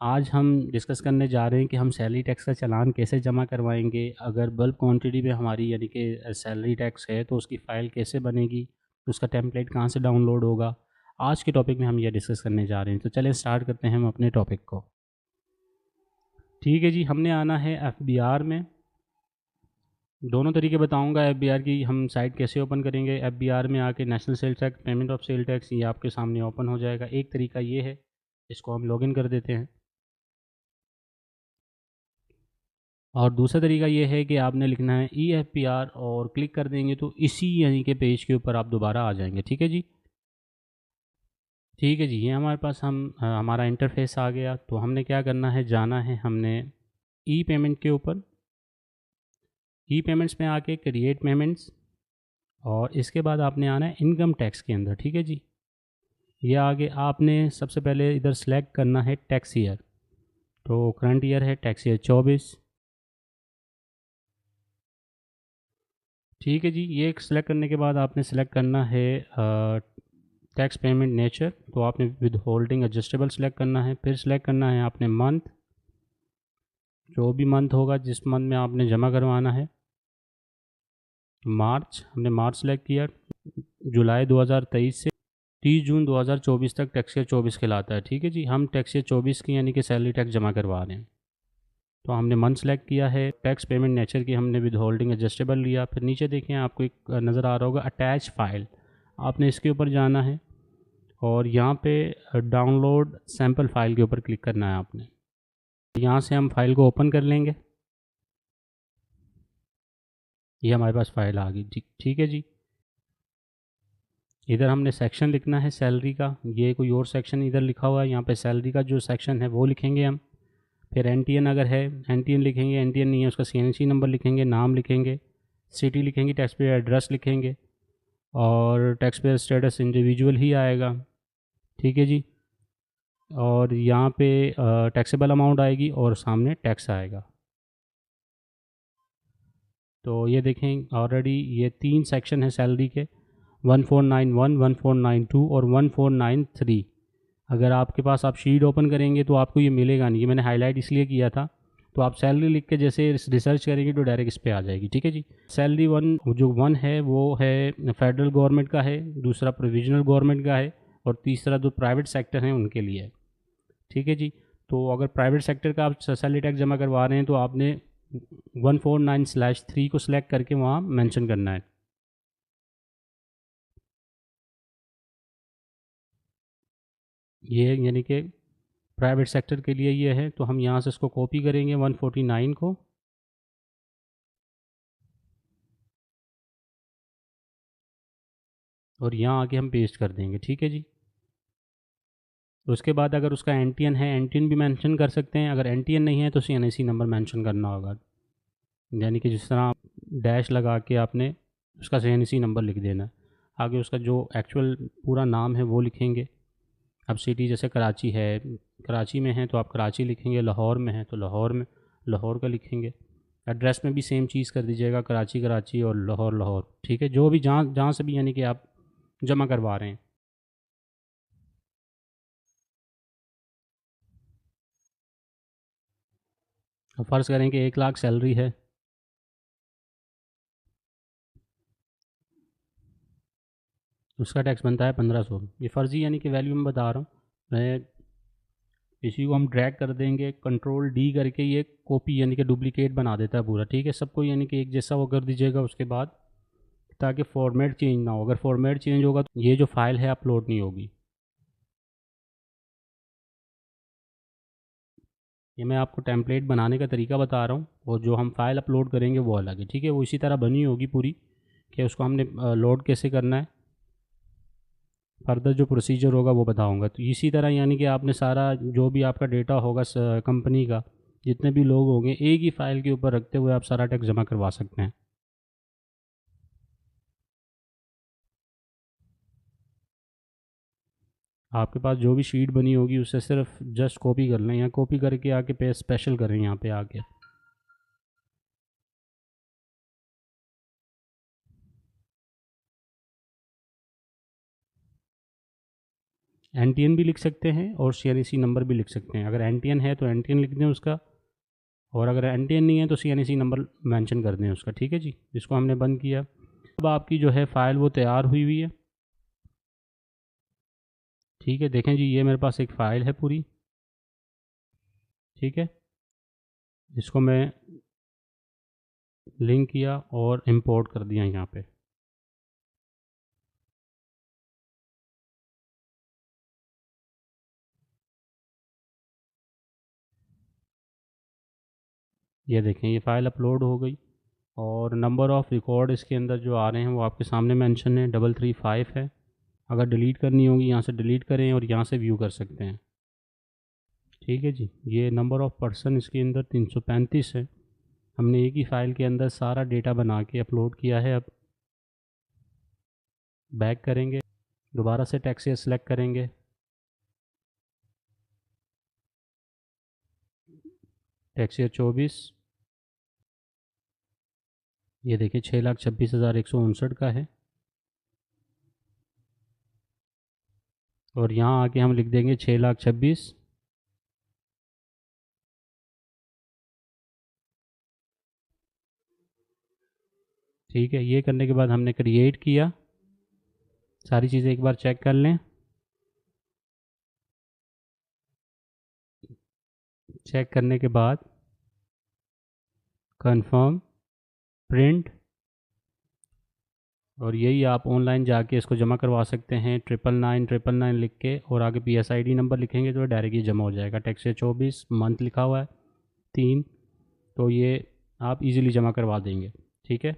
आज हम डिस्कस करने जा रहे हैं कि हम सैलरी टैक्स का चालान कैसे जमा करवाएंगे। अगर बल्क क्वांटिटी में हमारी यानी कि सैलरी टैक्स है तो उसकी फ़ाइल कैसे बनेगी, तो उसका टेम्पलेट कहाँ से डाउनलोड होगा। आज के टॉपिक में हम ये डिस्कस करने जा रहे हैं। तो चलें स्टार्ट करते हैं हम अपने टॉपिक को। ठीक है जी, हमने आना है FBR में। दोनों तरीके बताऊंगा FBR की हम साइट कैसे ओपन करेंगे। FBR में आके national sales tax, payment of sale tax, ये आपके सामने ओपन हो जाएगा। एक तरीका ये है, इसको हम लॉगिन कर देते हैं। और दूसरा तरीका ये है कि आपने लिखना है EFPR और क्लिक कर देंगे तो इसी यानी के पेज के ऊपर आप दोबारा आ जाएंगे। ठीक है जी। ठीक है जी, ये हमारे पास हमारा इंटरफेस आ गया। तो हमने क्या करना है, जाना है हमने ई पेमेंट के ऊपर। ई पेमेंट्स में आके क्रिएट पेमेंट्स, और इसके बाद आपने आना है इनकम टैक्स के अंदर। ठीक है जी। ये आगे आपने सबसे पहले इधर सेलेक्ट करना है टैक्स ईयर। तो करंट ईयर है टैक्स ईयर 24। ठीक है जी, ये सेलेक्ट करने के बाद आपने सेलेक्ट करना है टैक्स पेमेंट नेचर। तो आपने विद होल्डिंग एडजस्टेबल सेलेक्ट करना है। फिर सेलेक्ट करना है आपने मंथ, जो भी मंथ होगा जिस मंथ में आपने जमा करवाना है। मार्च, हमने मार्च सेलेक्ट किया। जुलाई 2023 से 30 जून 2024 तक टैक्स ईयर 24 कहलाता है। ठीक है जी, हम टैक्स ईयर 24 की यानी कि सैलरी टैक्स जमा करवा रहे हैं। तो हमने मंथ सेलेक्ट किया है। टैक्स पेमेंट नेचर की हमने विद होल्डिंग एडजस्टेबल लिया। फिर नीचे देखें आपको एक नज़र आ रहा होगा अटैच फाइल, आपने इसके ऊपर जाना है और यहाँ पे डाउनलोड सैम्पल फाइल के ऊपर क्लिक करना है आपने। यहाँ से हम फाइल को ओपन कर लेंगे। ये हमारे पास फाइल आ गई। ठीक है जी। इधर हमने सेक्शन लिखना है सैलरी का। ये कोई और सेक्शन इधर लिखा हुआ है, यहाँ पे सैलरी का जो सेक्शन है वो लिखेंगे हम। फिर NTN अगर है NTN लिखेंगे, NTN नहीं है उसका CNC नंबर लिखेंगे, नाम लिखेंगे, सिटी लिखेंगे, टैक्स पेयर एड्रेस लिखेंगे, और टैक्स पेयर स्टेटस इंडिविजुअल ही आएगा। ठीक है जी। और यहाँ पे टैक्सेबल अमाउंट आएगी और सामने टैक्स आएगा। तो ये देखें ऑलरेडी ये 3 सेक्शन है सैलरी के, 1491, 1492 और 1493। अगर आपके पास आप शीट ओपन करेंगे तो आपको ये मिलेगा नहीं, ये मैंने हाईलाइट इसलिए किया था। तो आप सैलरी लिख के जैसे रिसर्च करेंगे तो डायरेक्ट इस पे आ जाएगी। ठीक है जी। सैलरी वन, जो वन है वो है फेडरल गवर्नमेंट का है, दूसरा प्रोविजनल गवर्नमेंट का है, और तीसरा जो प्राइवेट सेक्टर हैं उनके लिए है। ठीक है जी। तो अगर प्राइवेट सेक्टर का आप सैलरी टैक्स जमा करवा रहे हैं तो आपने 149/3 को सिलेक्ट करके वहाँ मेंशन करना है। ये यानी कि प्राइवेट सेक्टर के लिए ये है। तो हम यहाँ से इसको कॉपी करेंगे 149 को, और यहाँ आके हम पेस्ट कर देंगे। ठीक है जी। तो उसके बाद अगर उसका NTN है, NTN भी मेंशन कर सकते हैं। अगर NTN नहीं है तो CNIC नंबर मेंशन करना होगा, यानी कि जिस तरह डैश लगा के आपने उसका CNIC नंबर लिख देना है। आगे उसका जो एक्चुअल पूरा नाम है वो लिखेंगे। अब सिटी जैसे कराची है, कराची में है तो आप कराची लिखेंगे, लाहौर में है तो लाहौर में लाहौर का लिखेंगे। एड्रेस में भी सेम चीज़ कर दीजिएगा, कराची कराची और लाहौर लाहौर। ठीक है, जो भी जहाँ जहाँ से भी यानी कि आप जमा करवा रहे हैं। अब फ़र्ज़ करें कि 1 लाख सैलरी है, उसका टैक्स बनता है 1500। ये फ़र्ज़ी यानी कि वैल्यू में बता रहा हूँ मैं। इसी को हम ड्रैग कर देंगे, Ctrl+D करके ये कॉपी यानी कि डुप्लीकेट बना देता है पूरा। ठीक है, सबको यानी कि एक जैसा वो कर दीजिएगा उसके बाद, ताकि फॉर्मेट चेंज ना हो। अगर फॉर्मेट चेंज होगा तो ये जो फाइल है अपलोड नहीं होगी। ये मैं आपको टेम्पलेट बनाने का तरीका बता रहा हूँ, और जो हम फाइल अपलोड करेंगे वो अलग है। ठीक है, वो इसी तरह बनी होगी पूरी, कि उसको हमने लोड कैसे करना है, फर्दर जो प्रोसीजर होगा वो बताऊंगा। तो इसी तरह यानी कि आपने सारा जो भी आपका डेटा होगा कंपनी का, जितने भी लोग होंगे, एक ही फाइल के ऊपर रखते हुए आप सारा टैक्स जमा करवा सकते हैं। आपके पास जो भी शीट बनी होगी उससे सिर्फ जस्ट कॉपी कर लें, या कॉपी करके आके पे स्पेशल करें यहाँ पे आके। NTN भी लिख सकते हैं और CNAC नंबर भी लिख सकते हैं। अगर NTN है तो NTN लिख दें उसका, और अगर NTN नहीं है तो CNAC नंबर मेंशन कर दें उसका। ठीक है जी, इसको हमने बंद किया। अब आपकी जो है फ़ाइल वो तैयार हुई हुई है। ठीक है, देखें जी, ये मेरे पास एक फ़ाइल है पूरी। ठीक है, इसको मैं लिंक किया और इंपोर्ट कर दिया यहाँ पे। ये देखें, ये फ़ाइल अपलोड हो गई और नंबर ऑफ़ रिकॉर्ड इसके अंदर जो आ रहे हैं वो आपके सामने मेंशन है, 335 है। अगर डिलीट करनी होगी यहाँ से डिलीट करें और यहाँ से व्यू कर सकते हैं। ठीक है जी, ये नंबर ऑफ़ पर्सन इसके अंदर 335 है। हमने एक ही फ़ाइल के अंदर सारा डेटा बना के अपलोड किया है। अब बैक करेंगे, दोबारा से टैक्स ईयर सेलेक्ट करेंगे, टैक्स ईयर 24, ये देखिए 6,26,159 का है। और यहाँ आके हम लिख देंगे 6,26,000। ठीक है, ये करने के बाद हमने क्रिएट किया। सारी चीज़ें एक बार चेक कर लें। चेक करने के बाद कंफर्म, प्रिंट, और यही आप ऑनलाइन जाके इसको जमा करवा सकते हैं 999 लिख के, और आगे PSID नंबर लिखेंगे तो डायरेक्ट ये जमा हो जाएगा। टैक्स ईयर 24, मंथ लिखा हुआ है 3, तो ये आप इजीली जमा करवा देंगे। ठीक है,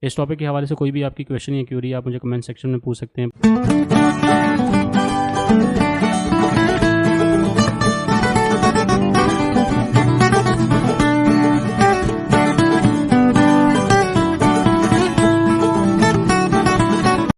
इस टॉपिक के हवाले से कोई भी आपकी क्वेश्चन या क्यूरी आप मुझे कमेंट सेक्शन में पूछ सकते हैं।